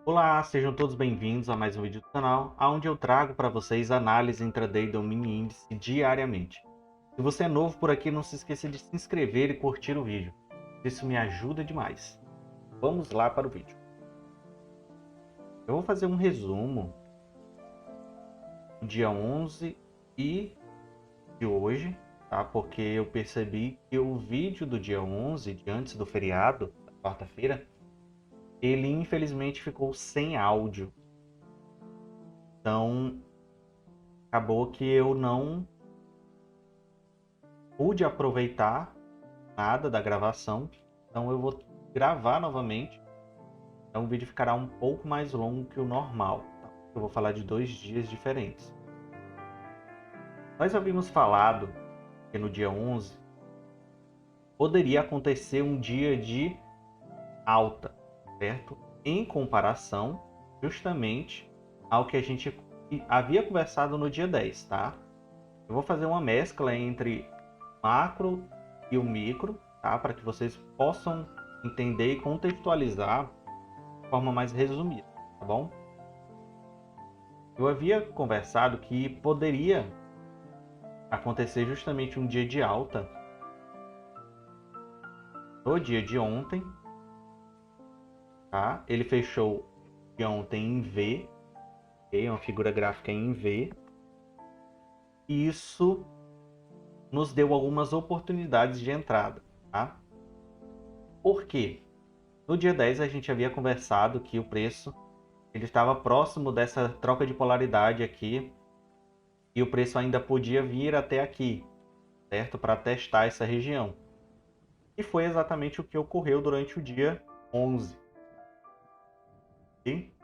Olá, sejam todos bem-vindos a mais um vídeo do canal, onde eu trago para vocês análise intraday do mini índice diariamente. Se você é novo por aqui, não se esqueça de se inscrever e curtir o vídeo. Isso me ajuda demais. Vamos lá para o vídeo. Eu vou fazer um resumo do dia 11 e de hoje, tá? Porque eu percebi que o vídeo do dia 11, de antes do feriado, da quarta-feira, ele infelizmente ficou sem áudio. Então, acabou que eu não pude aproveitar nada da gravação, então eu vou gravar novamente. Então o vídeo ficará um pouco mais longo que o normal, tá? Eu vou falar de 2 dias diferentes. Nós havíamos falado que no dia 11 poderia acontecer um dia de alta, certo? Em comparação justamente ao que a gente havia conversado no dia 10, tá? Eu vou fazer uma mescla entre macro e o micro, tá? Para que vocês possam entender e contextualizar de forma mais resumida, tá bom? Eu havia conversado que poderia acontecer justamente um dia de alta no dia de ontem, tá? Ele fechou de ontem em V, okay? Uma figura gráfica em V. E isso nos deu algumas oportunidades de entrada, tá? Por quê? No dia 10 a gente havia conversado que o preço ele estava próximo dessa troca de polaridade aqui e o preço ainda podia vir até aqui, certo? Para testar essa região. E foi exatamente o que ocorreu durante o dia 11. Okay?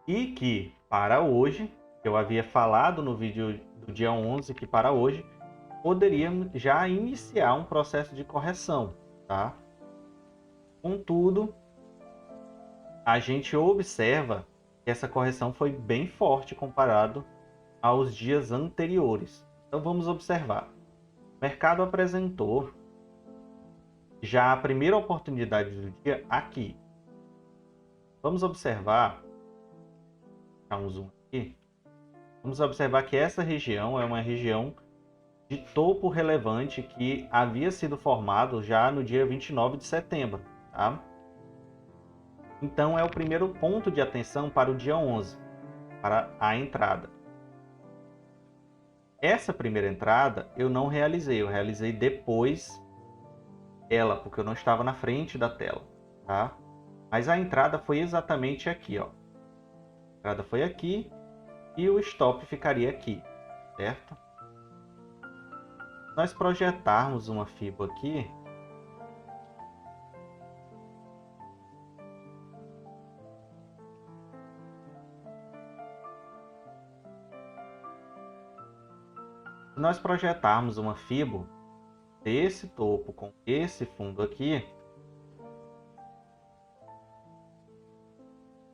E que para hoje, eu havia falado no vídeo do dia 11 que para hoje poderíamos já iniciar um processo de correção, tá? Contudo, a gente observa que essa correção foi bem forte comparado aos dias anteriores. Então vamos observar. O mercado apresentou já a primeira oportunidade do dia aqui. Vamos observar, dar um zoom aqui. Vamos observar que essa região é uma região de topo relevante que havia sido formado já no dia 29 de setembro, tá? Então é o primeiro ponto de atenção para o dia 11, para a entrada. Essa primeira entrada eu não realizei, eu realizei depois ela, porque eu não estava na frente da tela, tá? Mas a entrada foi exatamente aqui, ó. A entrada foi aqui e o stop ficaria aqui, certo? Se nós projetarmos uma FIBO aqui, se nós projetarmos uma FIBO desse topo com esse fundo aqui,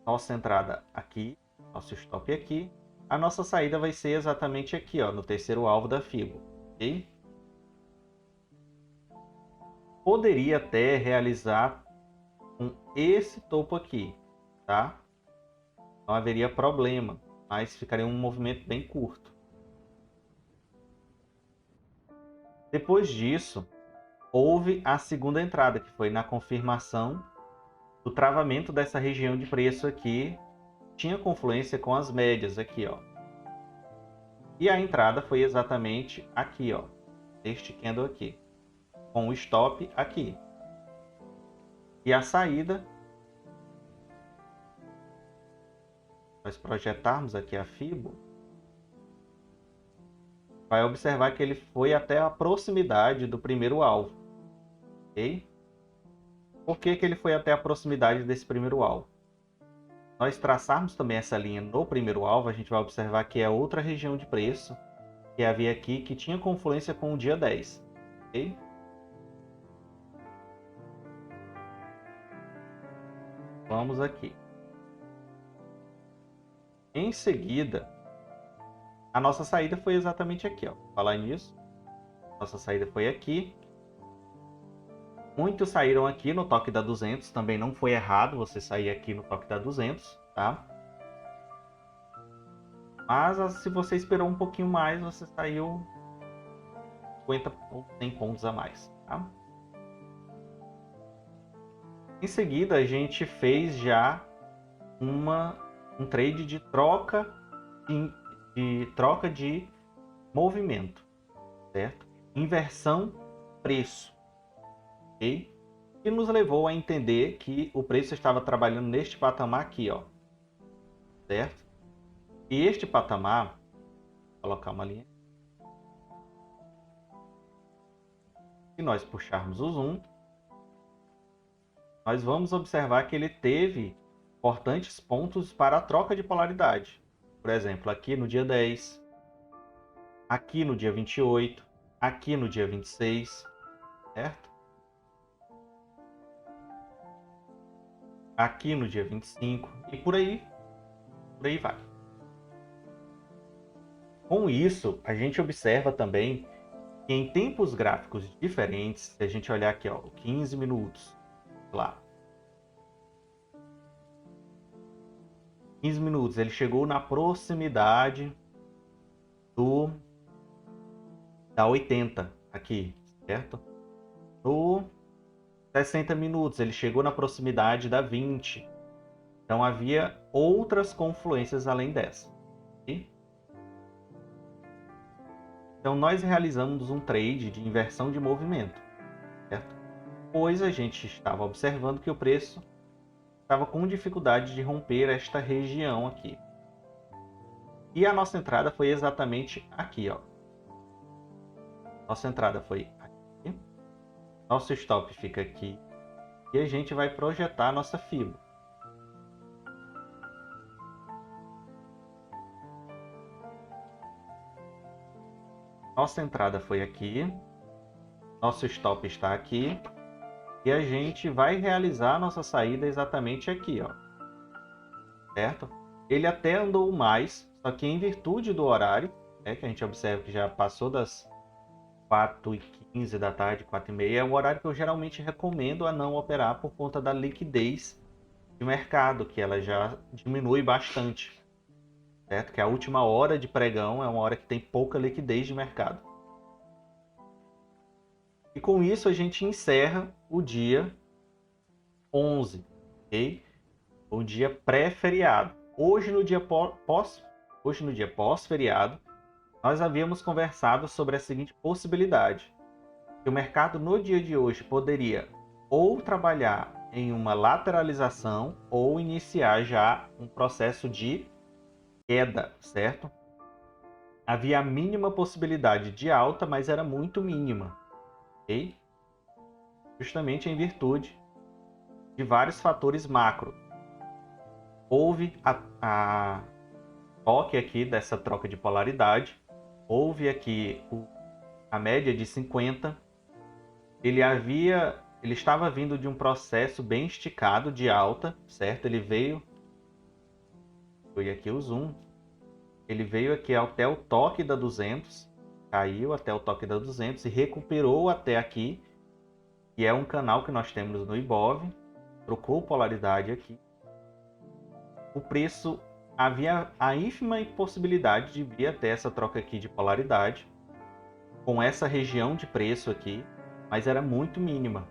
nossa entrada aqui, nosso stop aqui, a nossa saída vai ser exatamente aqui, ó, no terceiro alvo da FIBO, ok? Poderia até realizar com esse topo aqui, tá? Não haveria problema, mas ficaria um movimento bem curto. Depois disso, houve a segunda entrada, que foi na confirmação do travamento dessa região de preço aqui, tinha confluência com as médias aqui, ó. E a entrada foi exatamente aqui, ó, este candle aqui, com o stop aqui. E a saída, nós projetarmos aqui a FIBO, vai observar que ele foi até a proximidade do primeiro alvo, ok? Por que ele foi até a proximidade desse primeiro alvo? Nós traçarmos também essa linha no primeiro alvo, a gente vai observar que é outra região de preço que havia aqui, que tinha confluência com o dia 10, ok? Vamos aqui. Em seguida, a nossa saída foi exatamente aqui, ó. Falar nisso, nossa saída foi aqui. Muitos saíram aqui no toque da 200, também não foi errado você sair aqui no toque da 200, tá? Mas se você esperou um pouquinho mais, você saiu 50 ou 100 pontos a mais, tá? Em seguida, a gente fez já um trade de troca de movimento, certo? Inversão preço, ok? E nos levou a entender que o preço estava trabalhando neste patamar aqui, ó, certo? E este patamar, vou colocar uma linha. Se nós puxarmos o zoom, nós vamos observar que ele teve importantes pontos para a troca de polaridade. Por exemplo, aqui no dia 10, aqui no dia 28, aqui no dia 26, certo? Aqui no dia 25 e por aí vai. Com isso, a gente observa também que em tempos gráficos diferentes, se a gente olhar aqui, ó, 15 minutos, lá, 15 minutos, ele chegou na proximidade da 80 aqui, certo? No 60 minutos, ele chegou na proximidade da 20. Então havia outras confluências além dessa. Ok? Então nós realizamos um trade de inversão de movimento, certo? Pois a gente estava observando que o preço estava com dificuldade de romper esta região aqui. E a nossa entrada foi exatamente aqui, ó. Nossa entrada foi aqui. Nosso stop fica aqui. E a gente vai projetar a nossa fibra. Nossa entrada foi aqui. Nosso stop está aqui. E a gente vai realizar a nossa saída exatamente aqui, ó. Certo? Ele até andou mais, só que em virtude do horário, né, que a gente observa que já passou das 4h15 da tarde, 4h30, é o horário que eu geralmente recomendo a não operar por conta da liquidez de mercado, que ela já diminui bastante. Certo? Que a última hora de pregão é uma hora que tem pouca liquidez de mercado. E com isso a gente encerra o dia 11, ok? O dia pré-feriado. Hoje no dia pós-feriado, nós havíamos conversado sobre a seguinte possibilidade: que o mercado no dia de hoje poderia ou trabalhar em uma lateralização ou iniciar já um processo de queda, certo? Havia a mínima possibilidade de alta, mas era muito mínima, ok? Justamente em virtude de vários fatores macro. Houve a toque aqui dessa troca de polaridade, houve aqui a média de 50, ele estava vindo de um processo bem esticado de alta, certo? Foi aqui o zoom, ele veio aqui até o toque da 200, caiu até o toque da 200 e recuperou até aqui, que é um canal que nós temos no Ibov, trocou polaridade aqui. O preço, havia a ínfima possibilidade de vir até essa troca aqui de polaridade, com essa região de preço aqui, mas era muito mínima.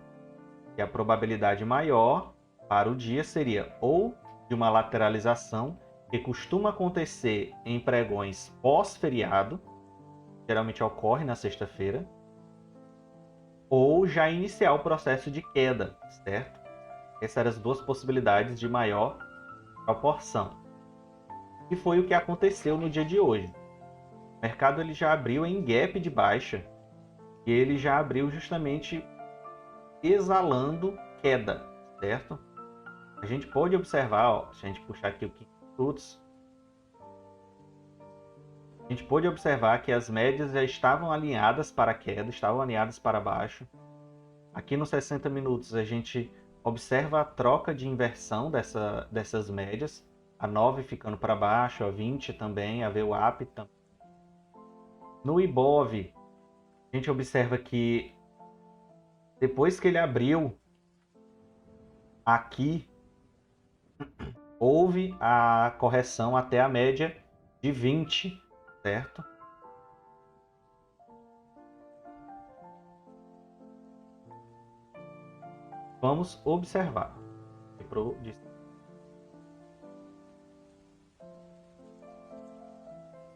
E a probabilidade maior para o dia seria ou de uma lateralização, que costuma acontecer em pregões pós-feriado, geralmente ocorre na sexta-feira, ou já iniciar o processo de queda, certo? Essas eram as duas possibilidades de maior proporção. E foi o que aconteceu no dia de hoje. O mercado ele já abriu em gap de baixa e ele já abriu justamente exalando queda, certo? A gente pode observar, ó, se a gente puxar aqui o 15 minutos, a gente pode observar que as médias já estavam alinhadas para a queda, estavam alinhadas para baixo. Aqui nos 60 minutos a gente observa a troca de inversão dessas médias, a 9 ficando para baixo, a 20 também, a VWAP também. No Ibov, a gente observa que Depois que ele abriu aqui, houve a correção até a média de 20, certo? Vamos observar.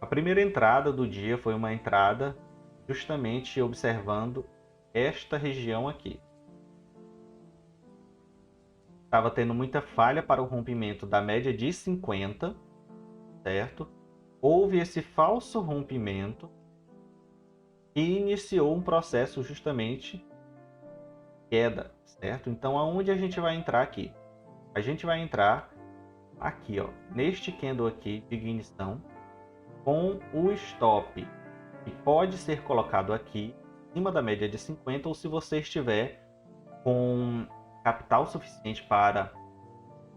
A primeira entrada do dia foi uma entrada justamente observando esta região aqui. Estava tendo muita falha para o rompimento da média de 50, certo? Houve esse falso rompimento e iniciou um processo justamente queda, certo? Então, aonde a gente vai entrar aqui? A gente vai entrar aqui, ó, neste candle aqui de ignição, com o stop que pode ser colocado aqui, acima da média de 50, ou se você estiver com capital suficiente para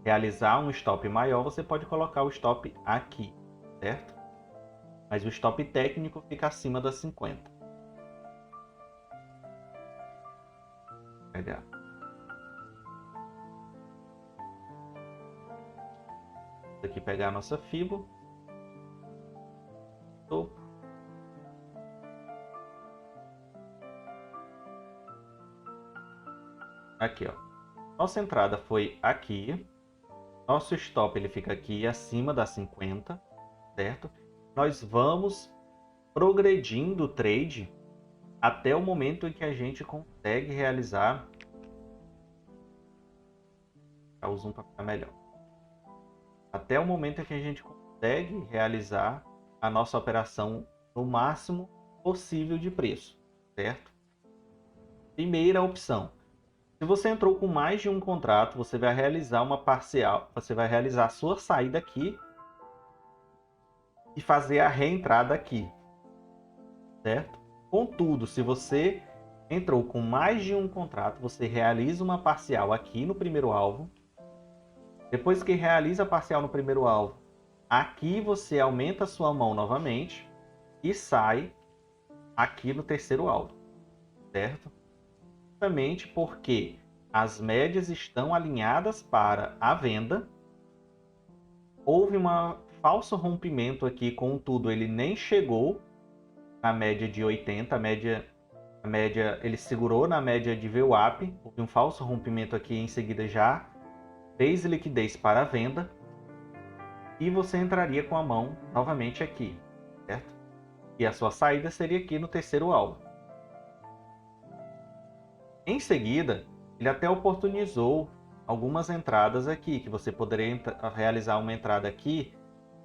realizar um stop maior, você pode colocar o stop aqui, certo? Mas o stop técnico fica acima das 50. Pegar. Aqui pegar a nossa FIBO. Topo. Aqui, ó. Nossa entrada foi aqui. Nosso stop ele fica aqui acima das 50, certo? Nós vamos progredindo o trade até o momento em que a gente consegue realizar. Vou usar um para ficar melhor. Até o momento em que a gente consegue realizar a nossa operação no máximo possível de preço, certo? Primeira opção. Se você entrou com mais de um contrato, você vai realizar uma parcial, você vai realizar a sua saída aqui e fazer a reentrada aqui, certo? Contudo, se você entrou com mais de um contrato, você realiza uma parcial aqui no primeiro alvo. Depois que realiza a parcial no primeiro alvo, aqui você aumenta a sua mão novamente e sai aqui no terceiro alvo, certo? Justamente porque as médias estão alinhadas para a venda. Houve um falso rompimento aqui, contudo, ele nem chegou na média de 80, a média ele segurou na média de VWAP, houve um falso rompimento aqui, em seguida já fez liquidez para a venda, e você entraria com a mão novamente aqui, certo? E a sua saída seria aqui no terceiro alvo. Em seguida, ele até oportunizou algumas entradas aqui, que você poderia realizar uma entrada aqui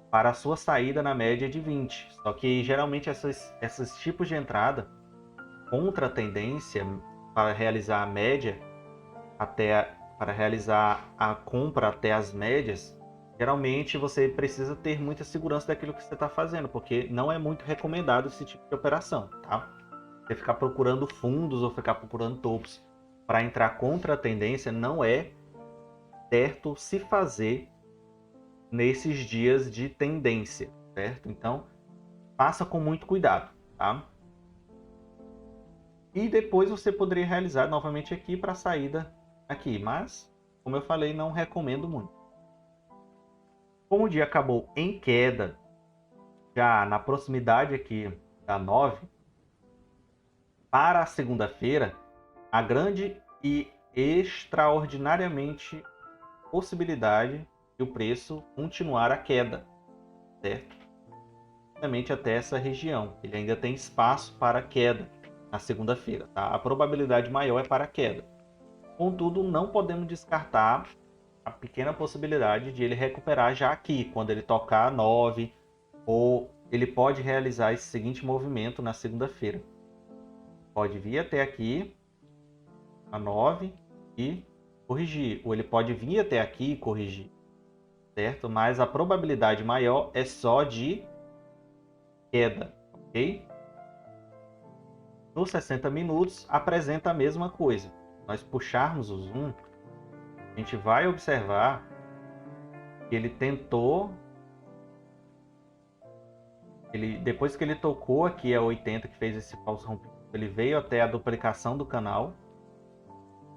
para a sua saída na média de 20. Só que geralmente esses tipos de entrada contra a tendência para realizar a média para realizar a compra até as médias, geralmente você precisa ter muita segurança daquilo que você está fazendo, porque não é muito recomendado esse tipo de operação, tá? Você ficar procurando fundos ou ficar procurando topos para entrar contra a tendência não é certo se fazer nesses dias de tendência, certo? Então, faça com muito cuidado, tá? E depois você poderia realizar novamente aqui para a saída aqui, mas, como eu falei, não recomendo muito. Como o dia acabou em queda, já na proximidade aqui da 9, para a segunda-feira, a grande e extraordinariamente possibilidade de o preço continuar a queda, certo? Justamente até essa região. Ele ainda tem espaço para queda na segunda-feira, tá? A probabilidade maior é para queda. Contudo, não podemos descartar a pequena possibilidade de ele recuperar já aqui, quando ele tocar a 9, ou ele pode realizar esse seguinte movimento na segunda-feira. Pode vir até aqui, a 9, e corrigir. Ou ele pode vir até aqui e corrigir, certo? Mas a probabilidade maior é só de queda, ok? Nos 60 minutos, apresenta a mesma coisa. Se nós puxarmos o zoom, a gente vai observar que ele tentou... depois que ele tocou aqui a 80, que fez esse falso rompimento, ele veio até a duplicação do canal,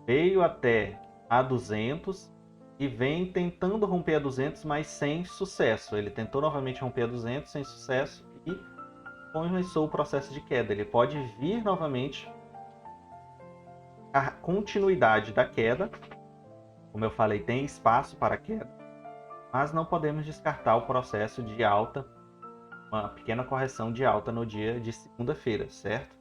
veio até a 200 e vem tentando romper a 200, mas sem sucesso. Ele tentou novamente romper a 200 sem sucesso e começou o processo de queda. Ele pode vir novamente a continuidade da queda. Como eu falei, tem espaço para queda, mas não podemos descartar o processo de alta, uma pequena correção de alta no dia de segunda-feira, certo?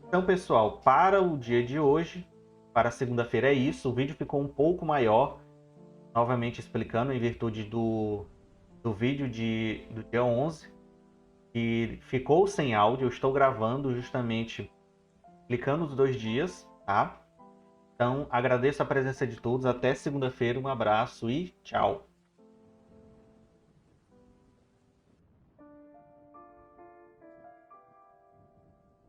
Então, pessoal, para o dia de hoje, para segunda-feira é isso. O vídeo ficou um pouco maior, novamente explicando em virtude do vídeo do dia 11, que ficou sem áudio. Eu estou gravando justamente explicando os 2 dias, tá? Então, agradeço a presença de todos. Até segunda-feira. Um abraço e tchau!